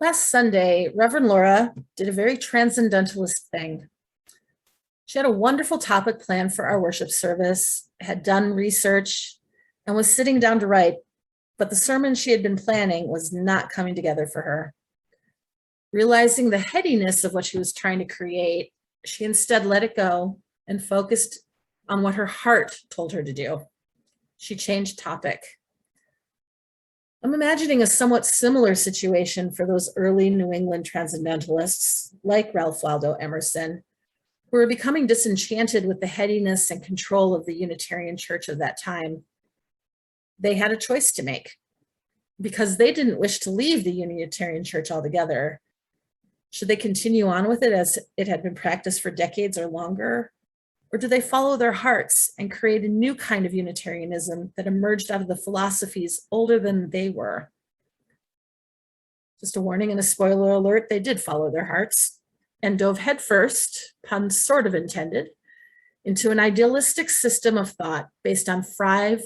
Last Sunday, Reverend Laura did a very transcendentalist thing. She had a wonderful topic planned for our worship service, had done research, and was sitting down to write, but the sermon she had been planning was not coming together for her. Realizing the headiness of what she was trying to create, she instead let it go and focused on what her heart told her to do. She changed topic. I'm imagining a somewhat similar situation for those early New England transcendentalists, like Ralph Waldo Emerson, who were becoming disenchanted with the headiness and control of the Unitarian Church of that time. They had a choice to make because they didn't wish to leave the Unitarian Church altogether. Should they continue on with it as it had been practiced for decades or longer? Or do they follow their hearts and create a new kind of Unitarianism that emerged out of the philosophies older than they were? Just a warning and a spoiler alert, they did follow their hearts and dove headfirst, pun sort of intended, into an idealistic system of thought based on five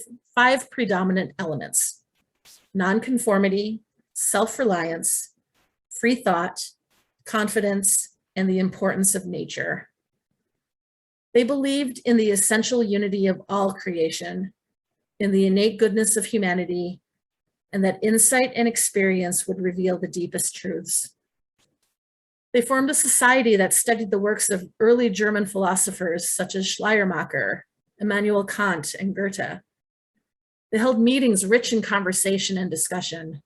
predominant elements: nonconformity, self-reliance, free thought, confidence, and the importance of nature. They believed in the essential unity of all creation, in the innate goodness of humanity, and that insight and experience would reveal the deepest truths. They formed a society that studied the works of early German philosophers such as Schleiermacher, Immanuel Kant, and Goethe. They held meetings rich in conversation and discussion.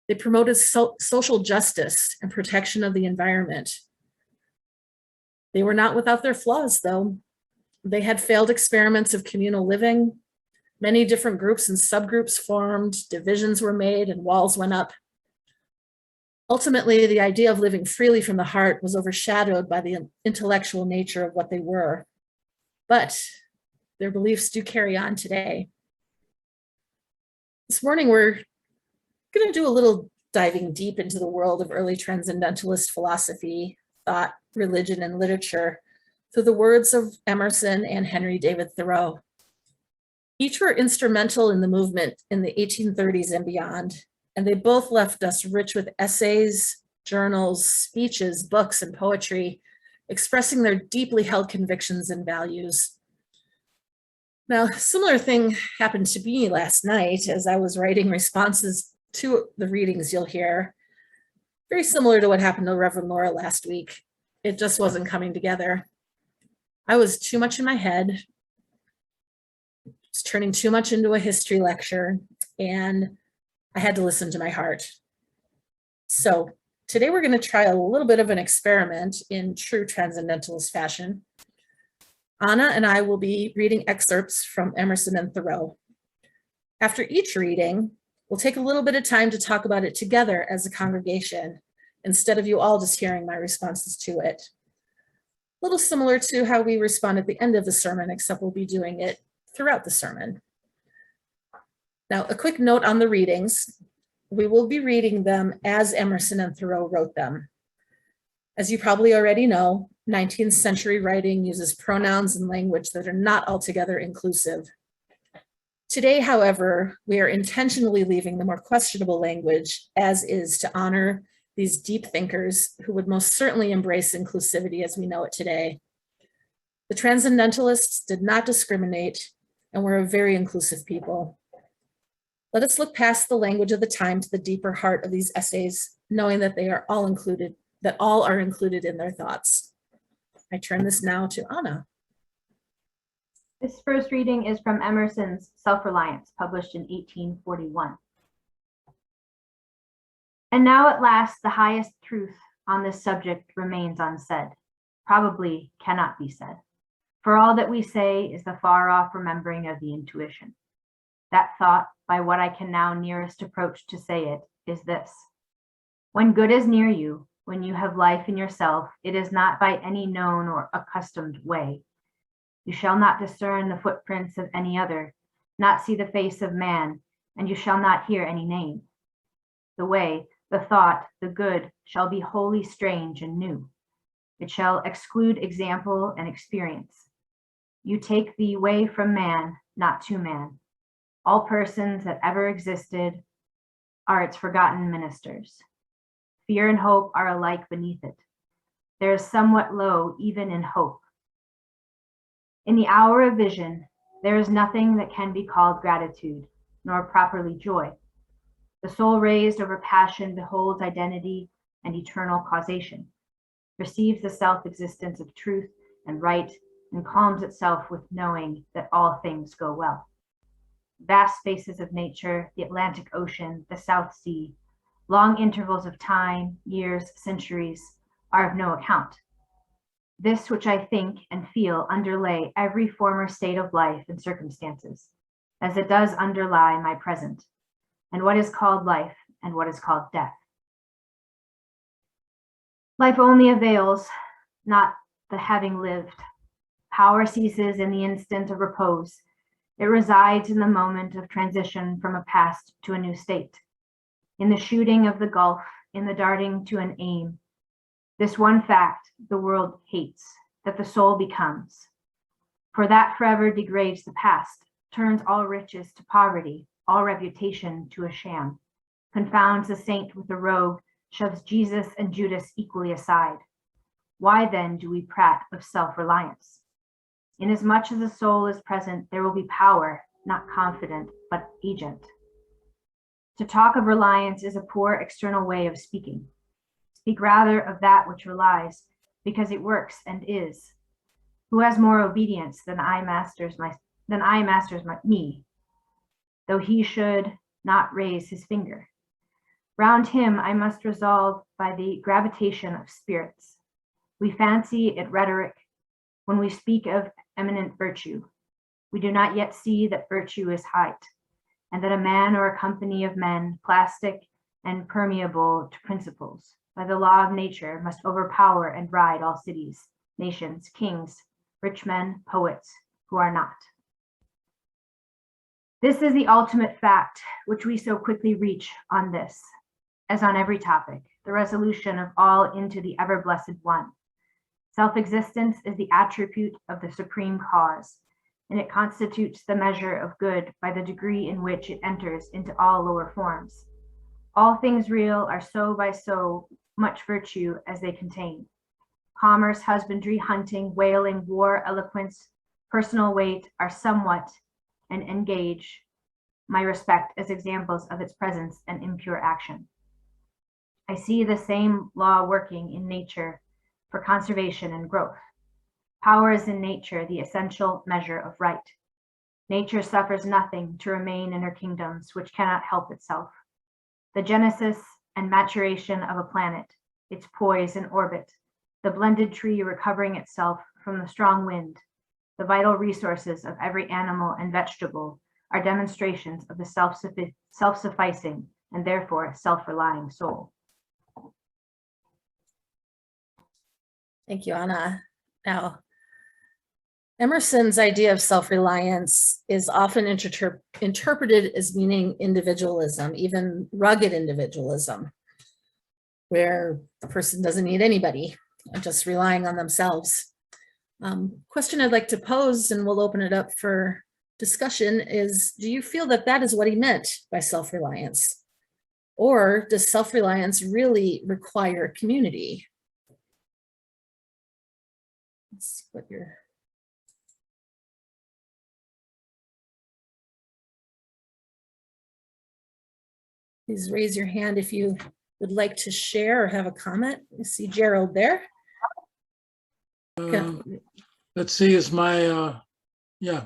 They promoted social justice and protection of the environment. They were not without their flaws, though. They had failed experiments of communal living. Many different groups and subgroups formed, divisions were made, and walls went up. Ultimately, the idea of living freely from the heart was overshadowed by the intellectual nature of what they were. But their beliefs do carry on today. This morning, we're going to do a little diving deep into the world of early transcendentalist philosophy, thought, religion, and literature through the words of Emerson and Henry David Thoreau. Each were instrumental in the movement in the 1830s and beyond, and they both left us rich with essays, journals, speeches, books, and poetry, expressing their deeply held convictions and values. Now, a similar thing happened to me last night as I was writing responses to the readings you'll hear. Very similar to what happened to Reverend Laura last week. It just wasn't coming together. I was too much in my head, just turning too much into a history lecture, and I had to listen to my heart. So today we're going to try a little bit of an experiment in true transcendentalist fashion. Anna and I will be reading excerpts from Emerson and Thoreau. After each reading, we'll take a little bit of time to talk about it together as a congregation, instead of you all just hearing my responses to it. A little similar to how we respond at the end of the sermon, except we'll be doing it throughout the sermon. Now, a quick note on the readings. We will be reading them as Emerson and Thoreau wrote them. As you probably already know, 19th century writing uses pronouns and language that are not altogether inclusive. Today, however, we are intentionally leaving the more questionable language as is to honor these deep thinkers who would most certainly embrace inclusivity as we know it today. The transcendentalists did not discriminate and were a very inclusive people. Let us look past the language of the time to the deeper heart of these essays, knowing that they are all included, that all are included in their thoughts. I turn this now to Anna. This first reading is from Emerson's Self-Reliance, published in 1841. And now at last the highest truth on this subject remains unsaid, probably cannot be said, for all that we say is the far-off remembering of the intuition. That thought, by what I can now nearest approach to say it, is this: when good is near you, when you have life in yourself, it is not by any known or accustomed way. You shall not discern the footprints of any other, not see the face of man, and you shall not hear any name. The way, the thought, the good, shall be wholly strange and new. It shall exclude example and experience. You take the way from man, not to man. All persons that ever existed are its forgotten ministers. Fear and hope are alike beneath it. There is somewhat low even in hope. In the hour of vision, there is nothing that can be called gratitude, nor properly joy. The soul raised over passion beholds identity and eternal causation, perceives the self-existence of truth and right, and calms itself with knowing that all things go well. Vast spaces of nature, the Atlantic Ocean, the South Sea, long intervals of time, years, centuries, are of no account. This which I think and feel underlay every former state of life and circumstances, as it does underlie my present, and what is called life and what is called death. Life only avails, not the having lived. Power ceases in the instant of repose. It resides in the moment of transition from a past to a new state, in the shooting of the gulf, in the darting to an aim. This one fact the world hates, that the soul becomes. For that forever degrades the past, turns all riches to poverty, all reputation to a sham, confounds the saint with the rogue, shoves Jesus and Judas equally aside. Why then do we prate of self-reliance? Inasmuch as the soul is present, there will be power, not confident, but agent. To talk of reliance is a poor external way of speaking. Speak rather of that which relies, because it works and is. Who has more obedience than I masters me, though he should not raise his finger? Round him I must resolve by the gravitation of spirits. We fancy it rhetoric when we speak of eminent virtue. We do not yet see that virtue is height, and that a man or a company of men, plastic and permeable to principles, by the law of nature, must overpower and ride all cities, nations, kings, rich men, poets, who are not. This is the ultimate fact which we so quickly reach on this, as on every topic, the resolution of all into the ever-blessed one. Self-existence is the attribute of the supreme cause, and it constitutes the measure of good by the degree in which it enters into all lower forms. All things real are so by so much virtue as they contain. Commerce, husbandry, hunting, whaling, war, eloquence, personal weight are somewhat and engage my respect as examples of its presence and impure action. I see the same law working in nature for conservation and growth. Power is in nature the essential measure of right. Nature suffers nothing to remain in her kingdoms which cannot help itself. The genesis and maturation of a planet, its poise and orbit, the blended tree recovering itself from the strong wind, the vital resources of every animal and vegetable are demonstrations of the self-sufficing and therefore self-relying soul. Thank you, Anna. Now, Emerson's idea of self-reliance is often interpreted as meaning individualism, even rugged individualism, where the person doesn't need anybody, just relying on themselves. Question I'd like to pose, and we'll open it up for discussion, is do you feel that that is what he meant by self-reliance? Or does self-reliance really require community? Let's see what your please raise your hand if you would like to share or have a comment. I see Gerald there. Let's see, is my, yeah.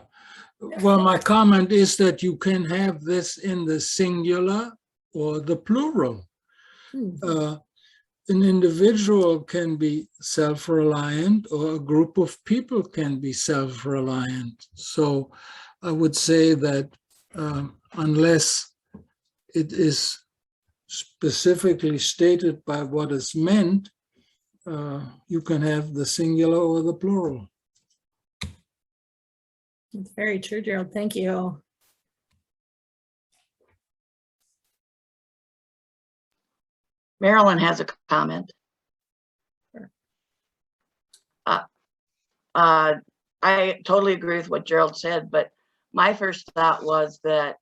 Well, my comment is that you can have this in the singular or the plural. An individual can be self-reliant, or a group of people can be self-reliant. So I would say that unless it is specifically stated by what is meant, you can have the singular or the plural. It's very true, Gerald. Thank you. Marilyn has a comment. Sure. I totally agree with what Gerald said, but my first thought was that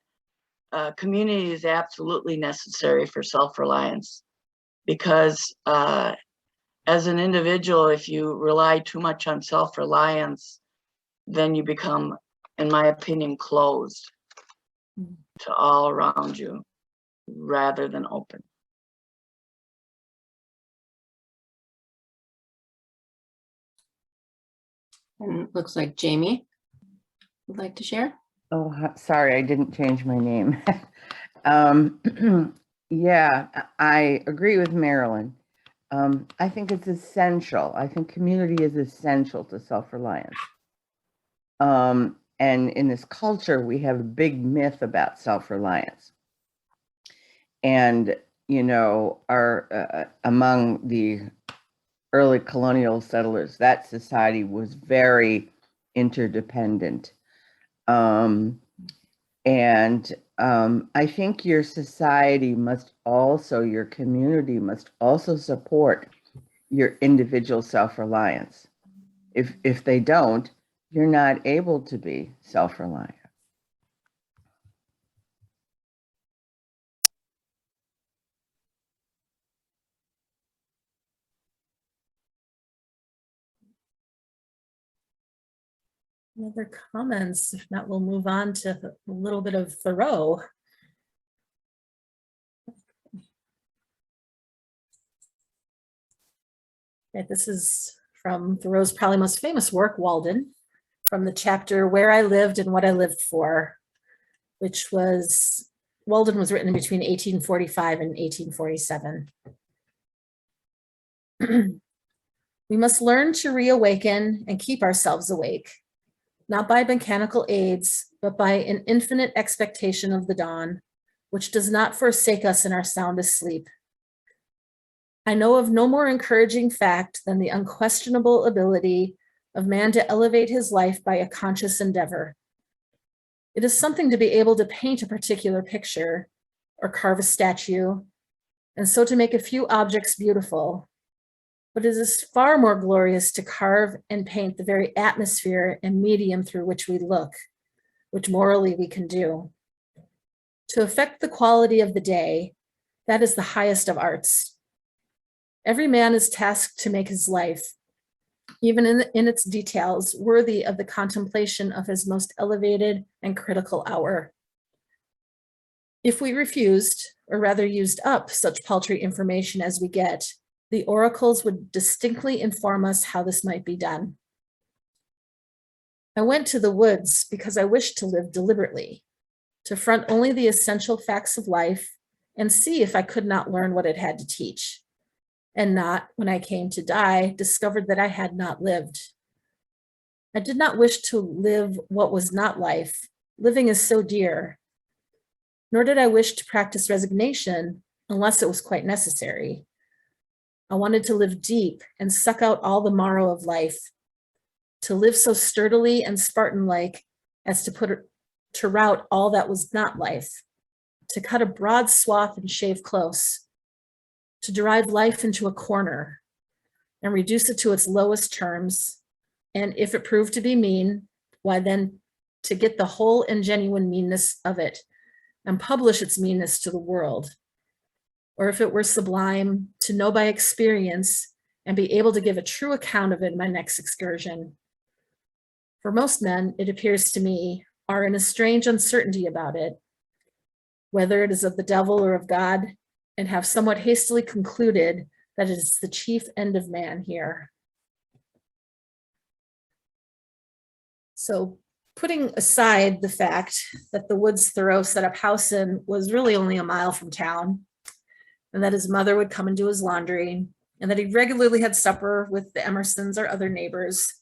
community is absolutely necessary for self-reliance. because as an individual, if you rely too much on self-reliance, then you become, in my opinion, closed to all around you rather than open. And it looks like Jamie would like to share. Oh, sorry, I didn't change my name. Yeah, I agree with Marilyn. I think it's essential. I think community is essential to self-reliance. And in this culture, we have a big myth about self-reliance. And, you know, among the early colonial settlers, that society was very interdependent. I think your society must also, your community must also support your individual self-reliance. If they don't, you're not able to be self-reliant. Any other comments? If not, we'll move on to a little bit of Thoreau. Okay, this is from Thoreau's probably most famous work, Walden, from the chapter Where I Lived and What I Lived For, which was, Walden was written between 1845 and 1847. We must learn to reawaken and keep ourselves awake, not by mechanical aids, but by an infinite expectation of the dawn, which does not forsake us in our soundest sleep. I know of no more encouraging fact than the unquestionable ability of man to elevate his life by a conscious endeavor. It is something to be able to paint a particular picture or carve a statue, and so to make a few objects beautiful. But it is far more glorious to carve and paint the very atmosphere and medium through which we look, which morally we can do. To affect the quality of the day, that is the highest of arts. Every man is tasked to make his life, even in its details, worthy of the contemplation of his most elevated and critical hour. If we refused, or rather used up, such paltry information as we get, the oracles would distinctly inform us how this might be done. I went to the woods because I wished to live deliberately, to front only the essential facts of life and see if I could not learn what it had to teach, and not, when I came to die, discovered that I had not lived. I did not wish to live what was not life. Living is so dear. Nor did I wish to practice resignation unless it was quite necessary. I wanted to live deep and suck out all the marrow of life, to live so sturdily and Spartan-like as to rout all that was not life, to cut a broad swath and shave close, to derive life into a corner and reduce it to its lowest terms. And if it proved to be mean, why then to get the whole and genuine meanness of it and publish its meanness to the world. Or if it were sublime, to know by experience and be able to give a true account of it in my next excursion. For most men, it appears to me, are in a strange uncertainty about it, whether it is of the devil or of God, and have somewhat hastily concluded that it is the chief end of man here. So putting aside the fact that the woods Thoreau set up house in was really only a mile from town, and that his mother would come and do his laundry, and that he regularly had supper with the Emersons or other neighbors,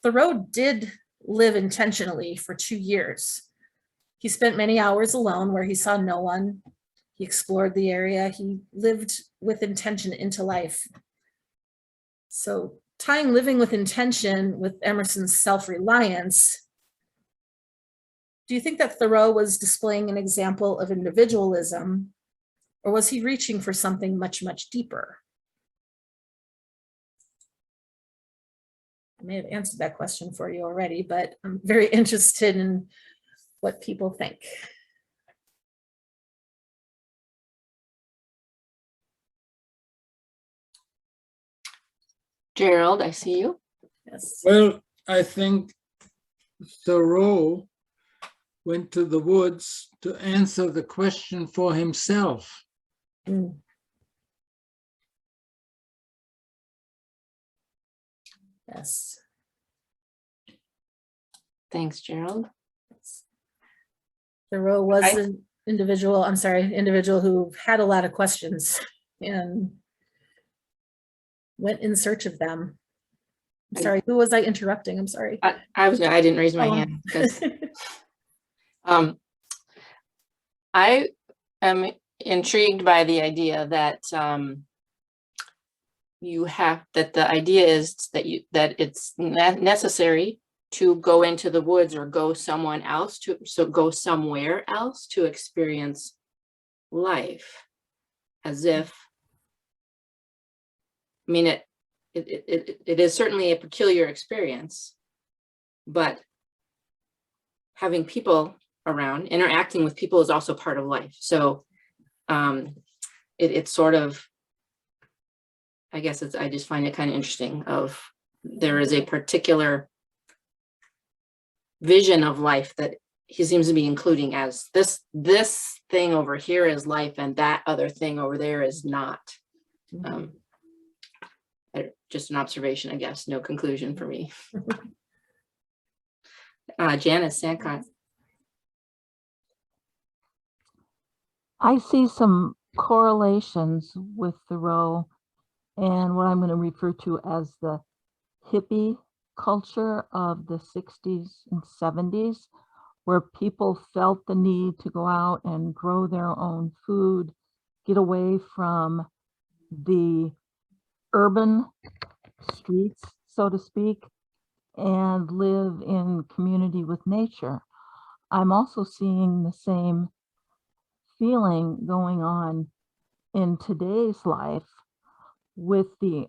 Thoreau did live intentionally for 2 years. He spent many hours alone where he saw no one. He explored the area. He lived with intention into life. So tying living with intention with Emerson's self-reliance, do you think that Thoreau was displaying an example of individualism, or was he reaching for something much, much deeper? I may have answered that question for you already, but I'm very interested in what people think. Gerald, I see you. Yes. Well, I think Thoreau went to the woods to answer the question for himself. Mm. Yes. Thanks, Gerald. Thoreau was I- an individual who had a lot of questions and went in search of them. I'm sorry, who was I interrupting? I'm sorry. I didn't raise my Oh. hand because I am intrigued by the idea that the idea is that it's necessary to go into the woods or go somewhere else to experience life, as if, I mean, it is certainly a peculiar experience, but having people around, interacting with people is also part of life. So it's sort of, I guess I just find it kind of interesting of there is a particular vision of life that he seems to be including as this thing over here is life and that other thing over there is not. Just an observation, I guess, no conclusion for me. Janice Sancott. I see some correlations with Thoreau and what I'm going to refer to as the hippie culture of the 60s and 70s, where people felt the need to go out and grow their own food, get away from the urban streets, so to speak, and live in community with nature. I'm also seeing the same feeling going on in today's life with the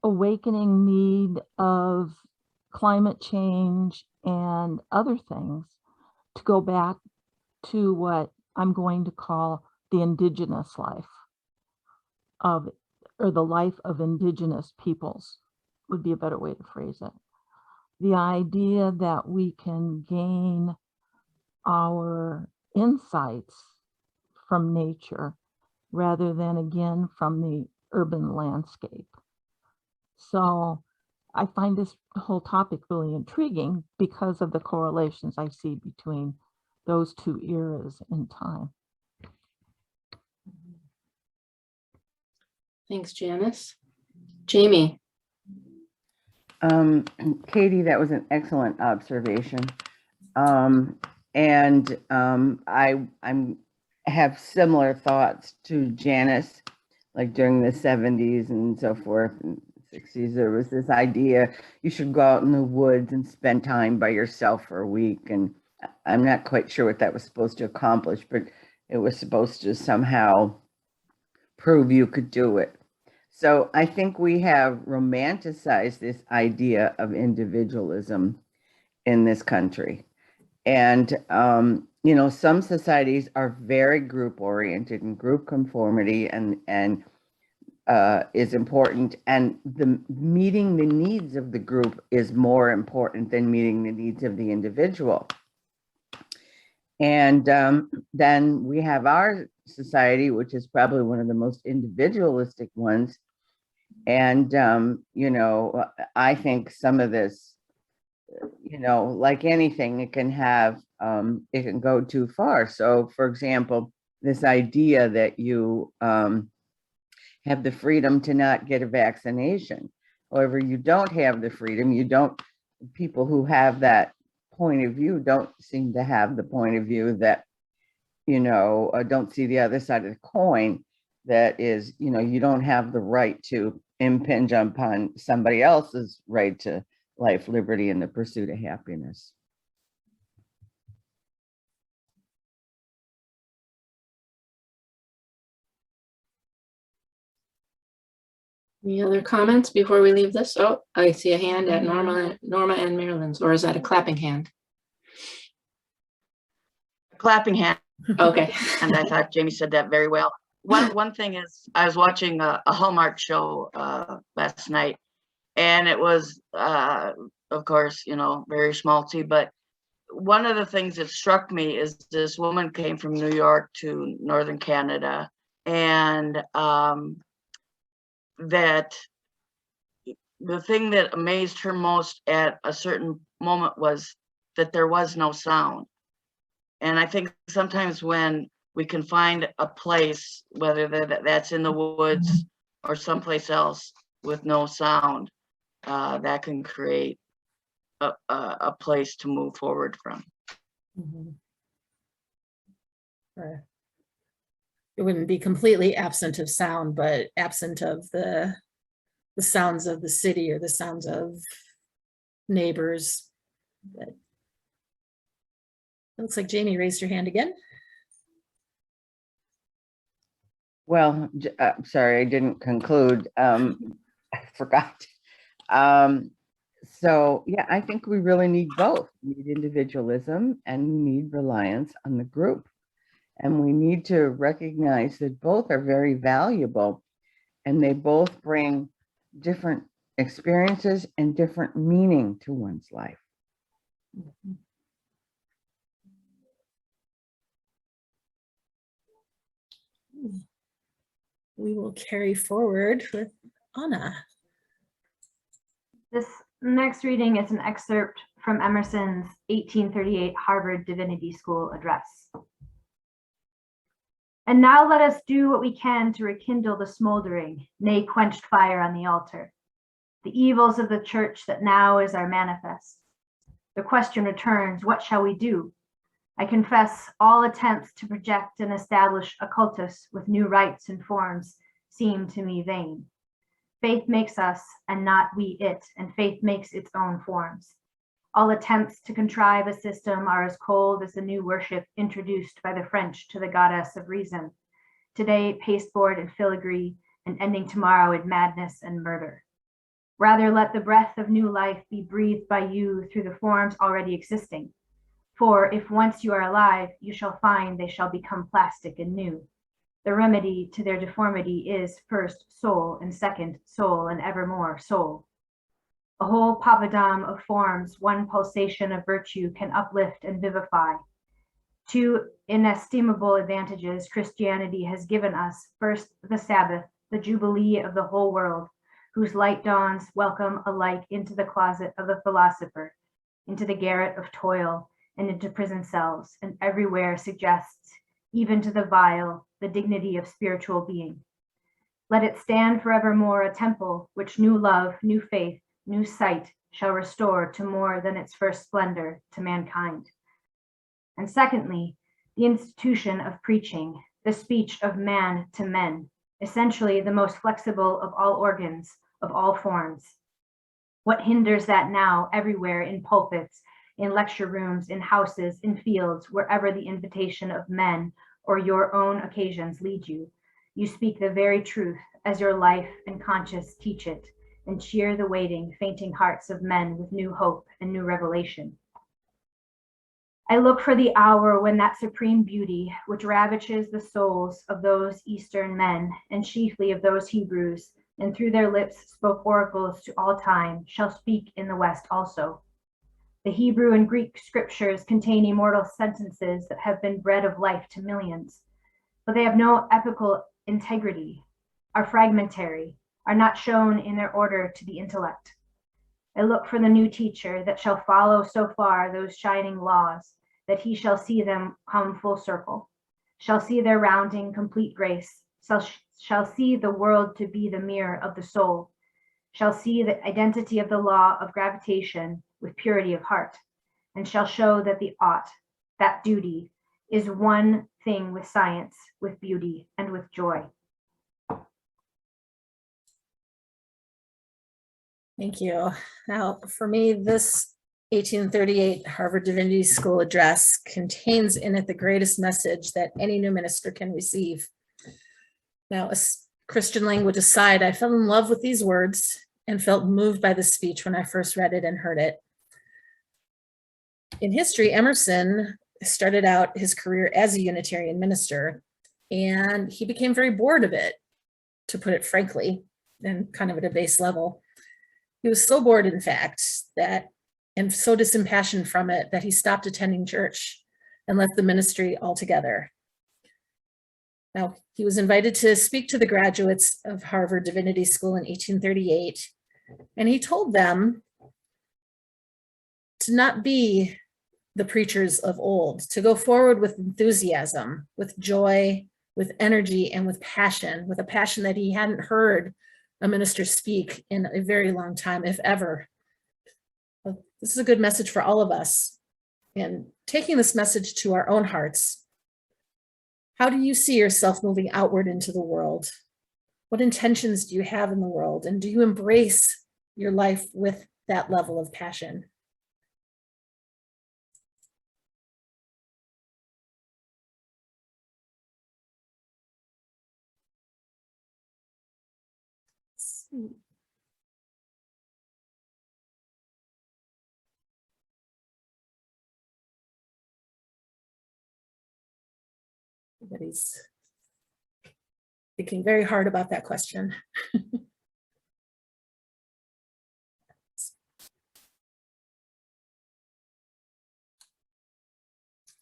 awakening need of climate change and other things to go back to what I'm going to call the indigenous life of, or the life of indigenous peoples would be a better way to phrase it. The idea that we can gain our insights from nature rather than again from the urban landscape. So I find this whole topic really intriguing because of the correlations I see between those two eras in time. Thanks, Janice. Jamie. Katie, that was an excellent observation. I have similar thoughts to Janice, like during the 70s and so forth, and 60s, there was this idea you should go out in the woods and spend time by yourself for a week. And I'm not quite sure what that was supposed to accomplish, but it was supposed to somehow prove you could do it. So I think we have romanticized this idea of individualism in this country. And, you know, some societies are very group oriented, and group conformity is important. And meeting the needs of the group is more important than meeting the needs of the individual. And then we have our society, which is probably one of the most individualistic ones. And, you know, I think some of this, you know, like anything, it can go too far. So, for example, this idea that you have the freedom to not get a vaccination. However, you don't have the freedom. People who have that point of view don't seem to have the point of view that, you know, don't see the other side of the coin. That is, you know, you don't have the right to impinge upon somebody else's right to life, liberty, and the pursuit of happiness. Any other comments before we leave this? Oh, I see a hand at Norma and Marilyn's, or is that a clapping hand? Clapping hand. Okay. And I thought Jamie said that very well. one thing is, I was watching a Hallmark show last night, and it was, of course, very schmaltzy, but one of the things that struck me is this woman came from New York to Northern Canada, and that the thing that amazed her most at a certain moment was that there was no sound. And I think sometimes when we can find a place, whether that's in the woods or someplace else with no sound, that can create a place to move forward from. Mhm. Or it wouldn't be completely absent of sound, but absent of the sounds of the city or the sounds of neighbors. But it looks like Jamie raised her hand again. Well, sorry, I didn't conclude. I forgot. So yeah, I think we really need both. We need individualism and we need reliance on the group. And we need to recognize that both are very valuable and they both bring different experiences and different meaning to one's life. We will carry forward with Anna. This next reading is an excerpt from Emerson's 1838 Harvard Divinity School address. And now let us do what we can to rekindle the smoldering, nay, quenched fire on the altar. The evils of the church that now is our manifest. The question returns, what shall we do? I confess all attempts to project and establish a cultus with new rites and forms seem to me vain. Faith makes us and not we it, and faith makes its own forms. All attempts to contrive a system are as cold as the new worship introduced by the French to the goddess of reason. Today, pasteboard and filigree, and ending tomorrow in madness and murder. Rather, let the breath of new life be breathed by you through the forms already existing. For if once you are alive, you shall find they shall become plastic and new. The remedy to their deformity is first soul, and second soul, and evermore soul. A whole papadom of forms, one pulsation of virtue can uplift and vivify. Two inestimable advantages Christianity has given us. First, the Sabbath, the jubilee of the whole world, whose light dawns welcome alike into the closet of the philosopher, into the garret of toil, and into prison cells, and everywhere suggests, even to the vile, the dignity of spiritual being. Let it stand forevermore a temple which new love, new faith, new sight shall restore to more than its first splendor to mankind. And secondly, the institution of preaching, the speech of man to men, essentially the most flexible of all organs, of all forms. What hinders that now everywhere in pulpits, in lecture rooms, in houses, in fields, wherever the invitation of men or your own occasions lead you? You speak the very truth as your life and conscience teach it, and cheer the waiting, fainting hearts of men with new hope and new revelation. I look for the hour when that supreme beauty, which ravages the souls of those Eastern men, and chiefly of those Hebrews, and through their lips spoke oracles to all time, shall speak in the West also. The Hebrew and Greek scriptures contain immortal sentences that have been bread of life to millions, but they have no epical integrity, are fragmentary, are not shown in their order to the intellect. I look for the new teacher that shall follow so far those shining laws, that he shall see them come full circle, shall see their rounding complete grace, shall see the world to be the mirror of the soul, shall see the identity of the law of gravitation with purity of heart, and shall show that the ought, that duty, is one thing with science, with beauty, and with joy. Thank you. Now, for me, this 1838 Harvard Divinity School address contains in it the greatest message that any new minister can receive. Now, as Christian language aside, I fell in love with these words and felt moved by the speech when I first read it and heard it. In history, Emerson started out his career as a Unitarian minister, And he became very bored of it, to put it frankly, and kind of at a base level. He was so bored, in fact, and so disimpassioned from it that he stopped attending church and left the ministry altogether. Now, he was invited to speak to the graduates of Harvard Divinity School in 1838, and he told them to not be the preachers of old, to go forward with enthusiasm, with joy, with energy, and with passion, with a passion that he hadn't heard a minister speak in a very long time, if ever. This is a good message for all of us. And taking this message to our own hearts, how do you see yourself moving outward into the world? What intentions do you have in the world? And do you embrace your life with that level of passion? Let's see. Everybody's thinking very hard about that question.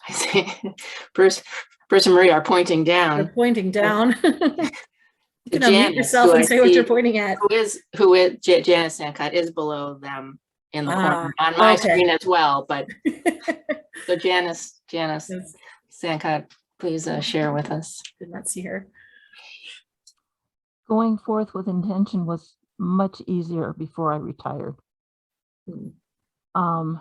I see Bruce and Marie are pointing You're down. pointing down. You can unmute Janice, yourself who and I say what you're see- pointing at. Janice Sandcott is below them in the corner Ah, on my okay. screen as well. But so Janice Yes, Sandcott, please share with us. did not see her. Going forth with intention was much easier before I retired. Hmm.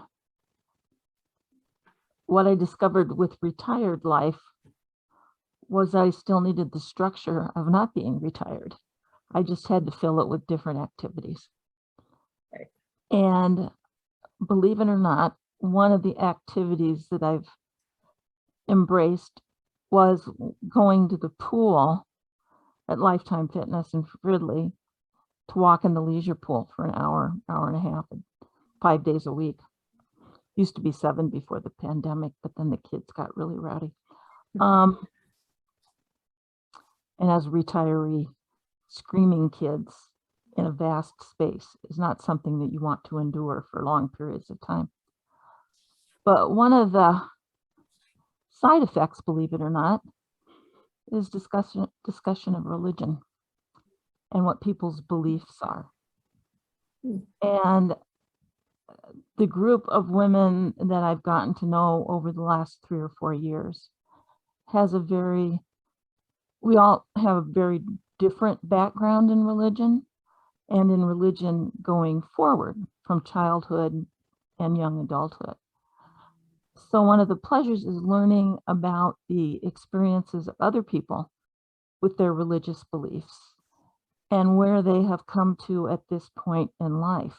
What I discovered with retired life was I still needed the structure of not being retired. I just had to fill it with different activities. Right. And believe it or not, one of the activities that I've embraced was going to the pool at Lifetime Fitness in Ridley to walk in the leisure pool for an hour, hour and a half, 5 days a week. Used to be 7 before the pandemic, but then the kids got really rowdy. And as a retiree, screaming kids in a vast space is not something that you want to endure for long periods of time. But one of the side effects, believe it or not, is discussion of religion and what people's beliefs are. And the group of women that I've gotten to know over the last 3 or 4 years we all have a very different background in religion and in religion going forward from childhood and young adulthood. So one of the pleasures is learning about the experiences of other people with their religious beliefs and where they have come to at this point in life.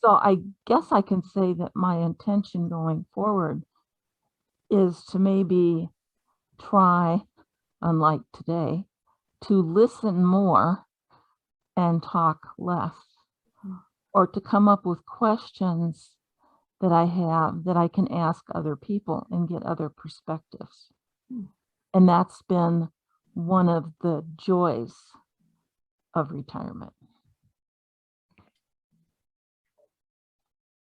So I guess I can say that my intention going forward is to maybe try, unlike today, to listen more and talk less, or to come up with questions that I have that I can ask other people and get other perspectives. And that's been one of the joys of retirement.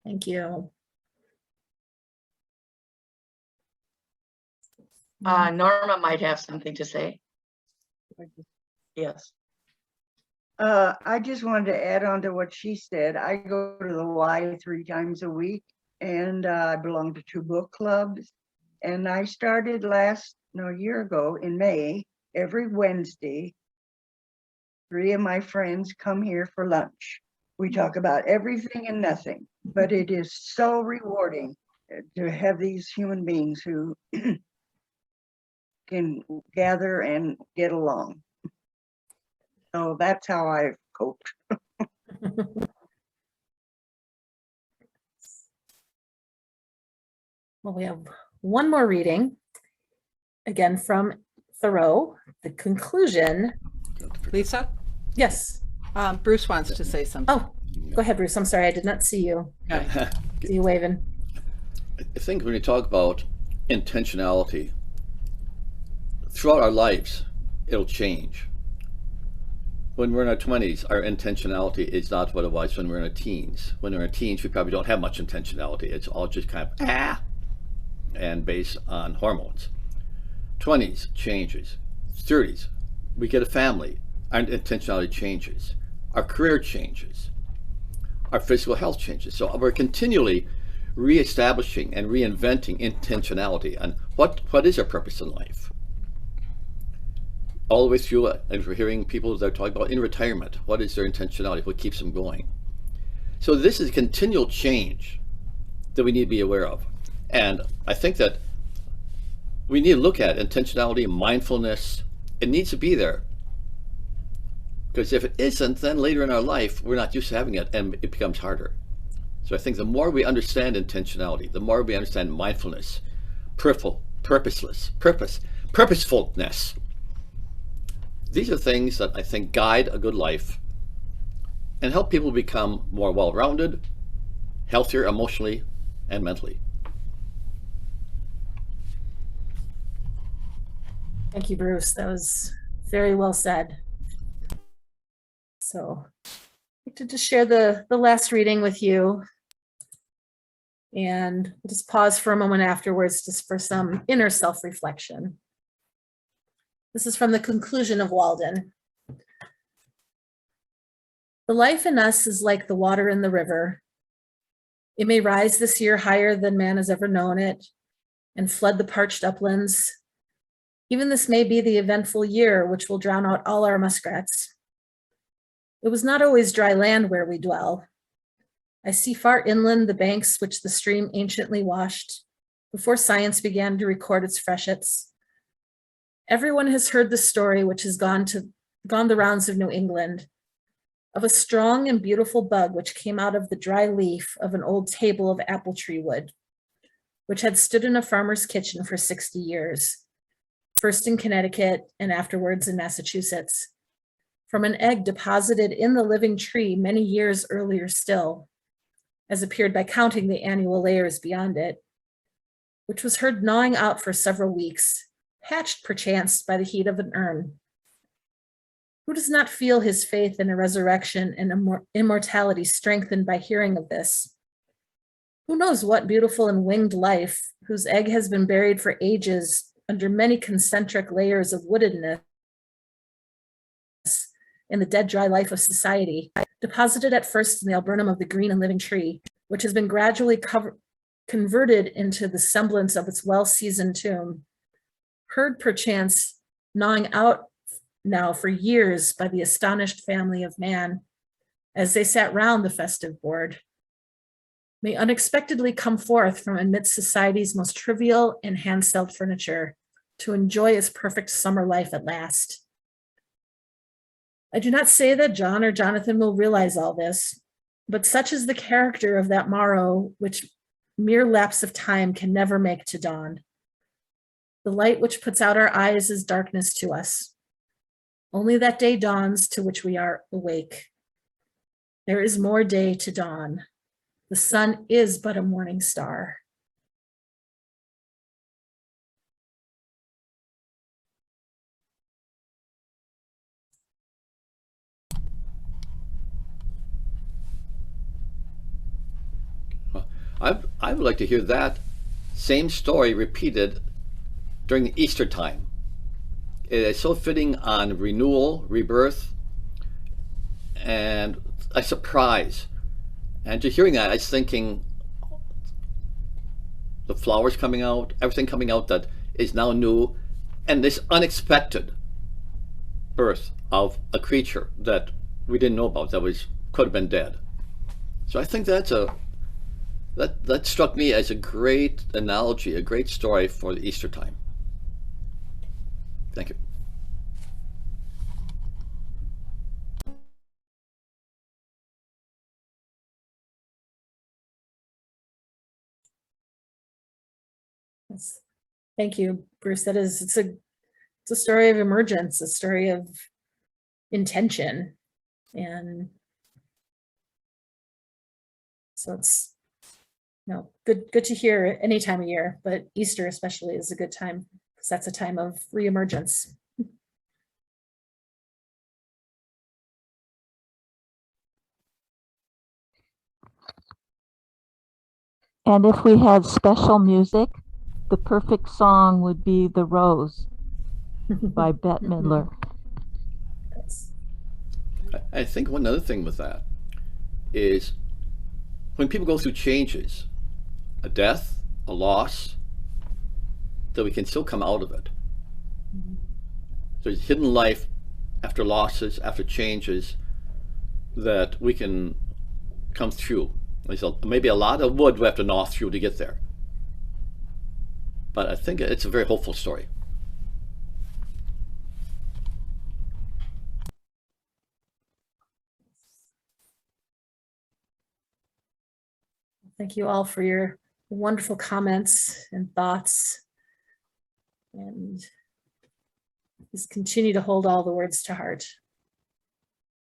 Thank you. Norma might have something to say. Yes. I just wanted to add on to what she said. I go to the Y 3 times a week, and I belong to 2 book clubs. And I started a year ago in May, every Wednesday, 3 of my friends come here for lunch. We talk about everything and nothing, but it is so rewarding to have these human beings who can gather and get along. So that's how I've coped. Well, we have one more reading, again from Thoreau, the conclusion. Lisa, Yes. Bruce wants to say something. Oh, go ahead, Bruce. I'm sorry, I did not see you. Okay. See you waving. I think when you talk about intentionality, throughout our lives, it'll change. When we're in our 20s, our intentionality is not what it was when we're in our teens. When we're in our teens, we probably don't have much intentionality. It's all just kind of and based on hormones. 20s changes. 30s, we get a family. Our intentionality changes. Our career changes. Our physical health changes. So we're continually reestablishing and reinventing intentionality on what is our purpose in life. All the way through it, and we're hearing people that are talking about in retirement, what is their intentionality, what keeps them going. So this is a continual change that we need to be aware of. And I think that we need to look at intentionality, mindfulness. It needs to be there. Because if it isn't, then later in our life, we're not used to having it and it becomes harder. So I think the more we understand intentionality, the more we understand mindfulness, purposefulness, these are things that I think guide a good life and help people become more well-rounded, healthier emotionally and mentally. Thank you, Bruce. That was very well said. So I'd like to just share the last reading with you. And we'll just pause for a moment afterwards just for some inner self-reflection. This is from the conclusion of Walden. The life in us is like the water in the river. It may rise this year higher than man has ever known it and flood the parched uplands. Even this may be the eventful year which will drown out all our muskrats. It was not always dry land where we dwell. I see far inland the banks which the stream anciently washed before science began to record its freshets. Everyone has heard the story which has gone the rounds of New England, of a strong and beautiful bug which came out of the dry leaf of an old table of apple tree wood, which had stood in a farmer's kitchen for 60 years, first in Connecticut and afterwards in Massachusetts, from an egg deposited in the living tree many years earlier still, as appeared by counting the annual layers beyond it, which was heard gnawing out for several weeks, hatched perchance by the heat of an urn. Who does not feel his faith in a resurrection and immortality strengthened by hearing of this? Who knows what beautiful and winged life, whose egg has been buried for ages under many concentric layers of woodedness in the dead dry life of society, deposited at first in the alburnum of the green and living tree, which has been gradually converted into the semblance of its well-seasoned tomb, heard perchance gnawing out now for years by the astonished family of man as they sat round the festive board, may unexpectedly come forth from amidst society's most trivial and hand-sewed furniture to enjoy its perfect summer life at last. I do not say that John or Jonathan will realize all this, but such is the character of that morrow which mere lapse of time can never make to dawn. The light which puts out our eyes is darkness to us. Only that day dawns to which we are awake. There is more day to dawn. The sun is but a morning star. I would like to hear that same story repeated during the Easter time. It is so fitting on renewal, rebirth, and a surprise. And just hearing that, I was thinking the flowers coming out, everything coming out that is now new, and this unexpected birth of a creature that we didn't know about, that could have been dead. So I think that struck me as a great analogy, a great story for the Easter time. Thank you. Yes. Thank you, Bruce. It's a story of emergence, a story of intention. And so it's good to hear any time of year, but Easter especially is a good time because that's a time of reemergence. And if we had special music, the perfect song would be The Rose by Bette Midler. Yes. I think one other thing with that is when people go through changes, a death, a loss, that we can still come out of it. There's hidden life after losses, after changes, that we can come through. Maybe a lot of wood we have to gnaw through to get there. But I think it's a very hopeful story. Thank you all for your wonderful comments and thoughts. And please continue to hold all the words to heart.